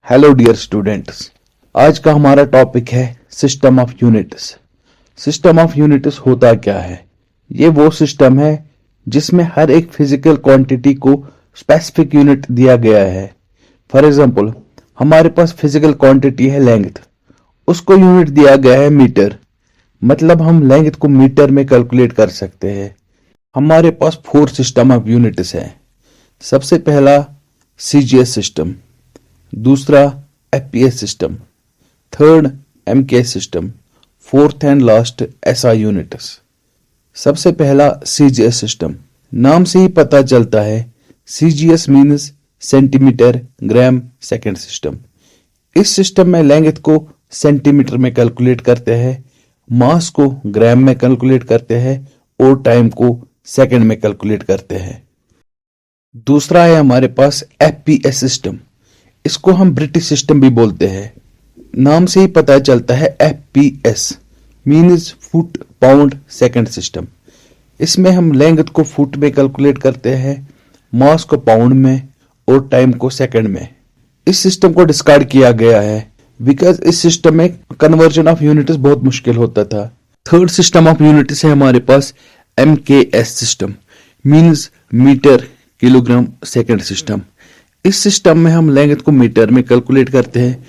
Hello dear students. आज का हमारा टॉपिक है system of units. System of units होता क्या है? ये वो सिस्टम है जिसमें हर एक फिजिकल क्वांटिटी को स्पेसिफिक यूनिट दिया गया है। फॉर एग्जांपल, हमारे पास फिजिकल क्वांटिटी है लेंथ, उसको यूनिट दिया गया है मीटर। मतलब हम लेंथ को मीटर में कैलकुलेट कर सकते हैं। हमारे पास 4 सिस्टम ऑफ यूनिट्स है। सबसे पहला सीजीएस सिस्टम, दूसरा FPS system, third MKS system, fourth and last SI units. सबसे पहला सीजीएस सिस्टम। नाम से ही पता चलता है, CGS means centimetre gram second system. इस सिस्टम में लेंथ को सेंटीमीटर में कैलकुलेट करते हैं, मास को ग्राम में कैलकुलेट करते हैं और टाइम को सेकंड में कैलकुलेट करते हैं। दूसरा है हमारे पास एफपीएस सिस्टम। इसको हम ब्रिटिश सिस्टम भी बोलते हैं। नाम से ही पता चलता है, FPS means foot pound second system. इसमें हम लेंथ को फुट में कैलकुलेट करते हैं, मास को पाउंड में और टाइम को सेकंड में। इस सिस्टम को डिस्कार्ड किया गया है बिकॉज इस सिस्टम में कन्वर्जन ऑफ यूनिट्स बहुत मुश्किल होता था। थर्ड सिस्टम ऑफ यूनिट्स है हमारे पास MKS system, means metre kilogram second system. इस सिस्टम में हम लेंथ को मीटर में कैलकुलेट करते हैं,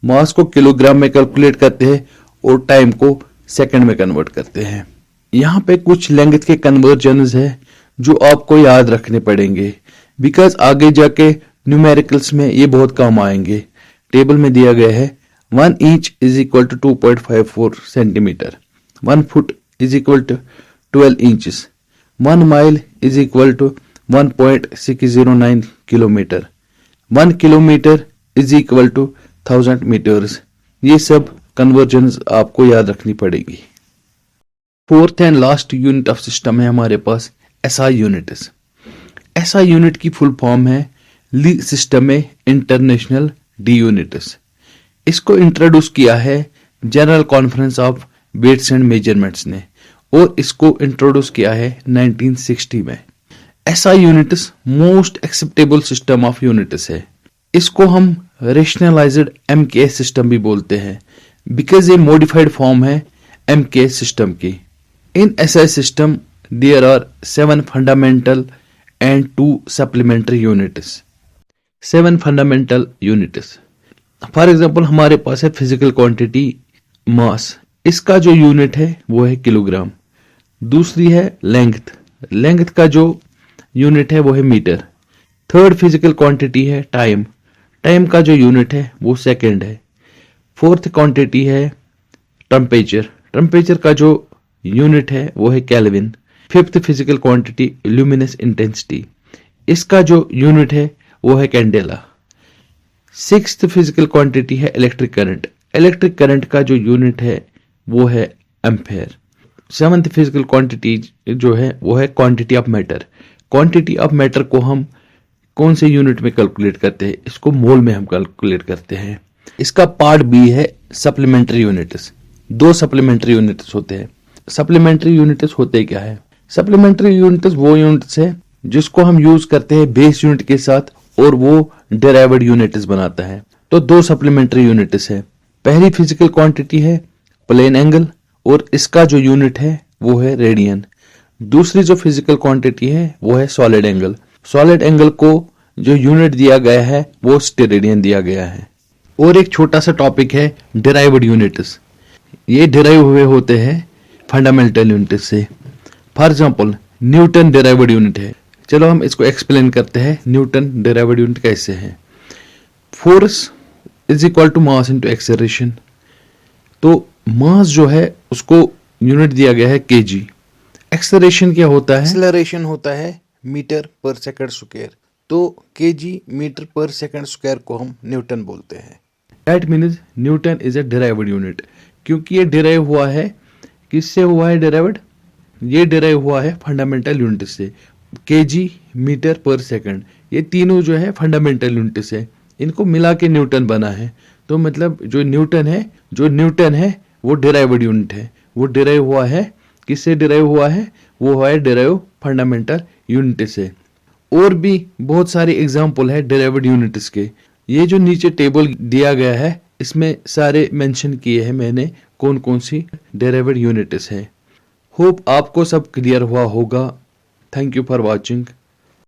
मास को किलोग्राम में कैलकुलेट करते हैं और टाइम को सेकंड में कन्वर्ट करते हैं। यहाँ पे कुछ लेंथ के कन्वर्जन्स है जो आपको याद रखने पड़ेंगे बिकॉज आगे जाके न्यूमेरिकल्स में ये बहुत काम आएंगे। टेबल में दिया गया है 1 inch is equal to 2.54 centimetre, 1 foot is equal to 12 inches, 1 mile is equal to 1.609 kilometre, 1 kilometre is equal to 1000 metres. ये सब कन्वर्जन्स आपको याद रखनी पड़ेगी। Fourth and last unit of system है हमारे पास एसआई यूनिट्स। एसआई यूनिट की फुल फॉर्म है ली सिस्टम में इंटरनेशनल डी यूनिट्स। इसको इंट्रोड्यूस किया है general conference of weights and measurements ने और इसको इंट्रोड्यूस किया है 1960 में। SI units most acceptable system of units है। इसको हम रेशनलाइज्ड एमकेएस सिस्टम भी बोलते हैं बिकॉज ये मॉडिफाइड फॉर्म है एमकेएस सिस्टम की। In SI system there are 7 fundamental and 2 supplementary units. 7 fundamental units, for example हमारे पास है फिजिकल क्वांटिटी मास, इसका जो यूनिट है वो है किलोग्राम। दूसरी है लेंथ, लेंथ का जो यूनिट है वो है मीटर। थर्ड फिजिकल क्वांटिटी है टाइम, टाइम का जो यूनिट है वो सेकंड है। फोर्थ क्वांटिटी है टेम्परेचर, टेम्परेचर का जो यूनिट है वो है kelvin. Fifth physical quantity luminous intensity, इसका जो यूनिट है वो है कैंडेला। सिक्स्थ फिजिकल क्वांटिटी है इलेक्ट्रिक करंट, इलेक्ट्रिक करंट का जो यूनिट है वो है एम्पेयर। सेवंथ फिजिकल क्वांटिटी जो है वो है quantity of matter. Quantity of matter को हम कौन से यूनिट में कैलकुलेट करते हैं? इसको मोल में हम कैलकुलेट करते हैं। इसका पार्ट बी है सप्लीमेंट्री यूनिट्स। 2 सप्लीमेंट्री यूनिट्स होते हैं। सप्लीमेंट्री यूनिट्स होते क्या है? सप्लीमेंट्री यूनिट्स वो यूनिट्स है जिसको हम यूज करते हैं बेस यूनिट के साथ और वो डेराइव्ड यूनिट्स बनाता है। तो 2 सप्लीमेंट्री यूनिट्स है। पहली फिजिकल क्वांटिटी है प्लेन एंगल और इसका जो यूनिट है वो है रेडियन। दूसरी जो फिजिकल क्वांटिटी है वो है सॉलिड एंगल। सॉलिड एंगल को जो यूनिट दिया गया है वो स्टेरेडियन दिया गया है। और एक छोटा सा टॉपिक है डिराइव्ड यूनिट्स। ये डिराइव हुए होते हैं फंडामेंटल यूनिट से। For example Newton derived unit है। चलो हम इसको एक्सप्लेन करते हैं न्यूटन डिराइव्ड यूनिट कैसे है। Force is equal to mass into acceleration. तो मास जो है उसको यूनिट दिया गया है केजी। एक्सेलरेशन क्या होता है? एक्सेलरेशन होता है मीटर पर सेकंड स्क्वायर। तो केजी मीटर पर सेकंड स्क्वायर को हम न्यूटन बोलते हैं। That means Newton is a derived unit. क्योंकि ये डिराइव हुआ है, किससे हुआ है डिराइव्ड? ये डिराइव हुआ है फंडामेंटल यूनिट से। केजी मीटर पर सेकंड, ये तीनों जो है फंडामेंटल यूनिट्स है, इनको मिला के न्यूटन बना है। तो मतलब जो न्यूटन है वो डिराइव्ड यूनिट है। वो डिराइव हुआ है, किससे डिराइव हुआ है? वो हुआ है डिराइव फंडामेंटल यूनिट से। और भी बहुत सारे एग्जाम्पल है डिराइव्ड यूनिट्स के, ये जो नीचे टेबल दिया गया है इसमें सारे मेंशन किए हैं मैंने कौन कौन सी डेरिवेड यूनिट्स है। होप आपको सब क्लियर हुआ होगा। Thank you for watching.